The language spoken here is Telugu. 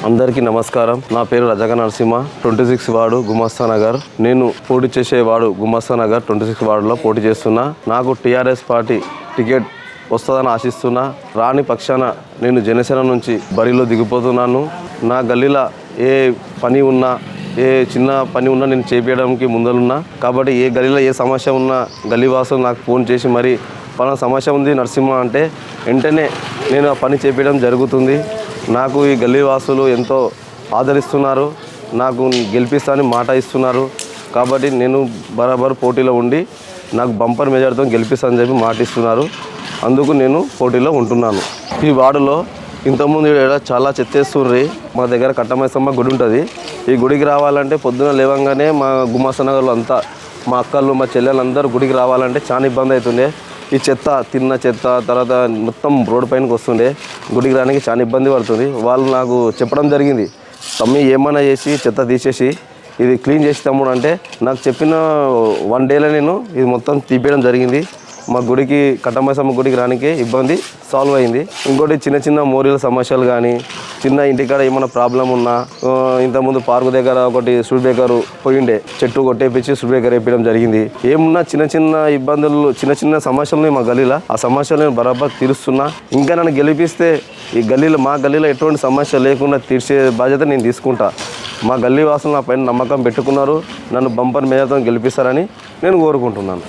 అందరికీ నమస్కారం. నా పేరు రజక నరసింహ. 26 వార్డు గుమస్తా నగర్. నేను పోటీ చేసే వార్డు గుమస్తా నగర్ 26 వార్డులో పోటీ చేస్తున్నా. నాకు టీఆర్ఎస్ పార్టీ టికెట్ వస్తుందని ఆశిస్తున్నా. రాని పక్షాన నేను జనసేన నుంచి బరిలో దిగిపోతున్నాను. నా గల్లీలో ఏ పని ఉన్నా, ఏ చిన్న పని ఉన్నా నేను చేపించడానికి ముందరున్నా. కాబట్టి ఏ గల్లీలో ఏ సమస్య ఉన్నా గల్లీవాసులు నాకు ఫోన్ చేసి మరి పలానా సమస్య ఉంది నరసింహ అంటే వెంటనే నేను ఆ పని చేపించడం జరుగుతుంది. నాకు ఈ గల్లీవాసులు ఎంతో ఆదరిస్తున్నారు. నాకు గెలిపిస్తానని మాట ఇస్తున్నారు. కాబట్టి నేను బరాబర్ పోటీలో ఉండి నాకు బంపర్ మెజార్టీతో గెలిపిస్తానని చెప్పి మాట ఇస్తున్నారు. అందుకు నేను పోటీలో ఉంటున్నాను. ఈ వార్డులో ఇంతకుముందు చాలా చెత్తేస్తుండ్రి. మా దగ్గర కట్టమైసమ్మ గుడి ఉంటుంది. ఈ గుడికి రావాలంటే పొద్దున లేవంగానే మా గుమస్తా నగర్లో అంతా మా అక్కలు మా చెల్లెలు అందరూ గుడికి రావాలంటే చాలా ఇబ్బంది అవుతుండే. ఈ చెత్త తిన్న చెత్త తర్వాత మొత్తం రోడ్డు పైనకి వస్తుండే. గుడికి రానికి చాలా ఇబ్బంది పడుతుంది. వాళ్ళు నాకు చెప్పడం జరిగింది, తమ్మి ఏమైనా చేసి చెత్త తీసేసి ఇది క్లీన్ చేసి తమ్ముడు అంటే నాకు చెప్పిన 1 డేలో నేను ఇది మొత్తం తీపేయడం జరిగింది. మా గుడికి కట్టమైసమ్మ గుడికి రానికి ఇబ్బంది సాల్వ్ అయింది. ఇంకోటి చిన్న చిన్న మోరీల సమస్యలు కానీ, చిన్న ఇంటికాడ ఏమైనా ప్రాబ్లం ఉన్నా, ఇంతకుముందు పార్కు దగ్గర ఒకటి స్పీడ్ బ్రేకర్ పోయిండే, చెట్టు కొట్టేపించి స్పీడ్ బ్రేకర్ వేయడం జరిగింది. ఏమున్నా చిన్న చిన్న ఇబ్బందులు, చిన్న చిన్న సమస్యలు మా గల్లీలో, ఆ సమస్యలు నేను బరాబర్ తీరుస్తున్నా. ఇంకా నన్ను గెలిపిస్తే ఈ గల్లీలో మా గల్లీలో ఎటువంటి సమస్య లేకుండా తీర్చే బాధ్యత నేను తీసుకుంటా. మా గల్లీ వాసులు నా పైన నమ్మకం పెట్టుకున్నారు. నన్ను బంపర్ మెజార్టీతో గెలిపిస్తారని నేను కోరుకుంటున్నాను.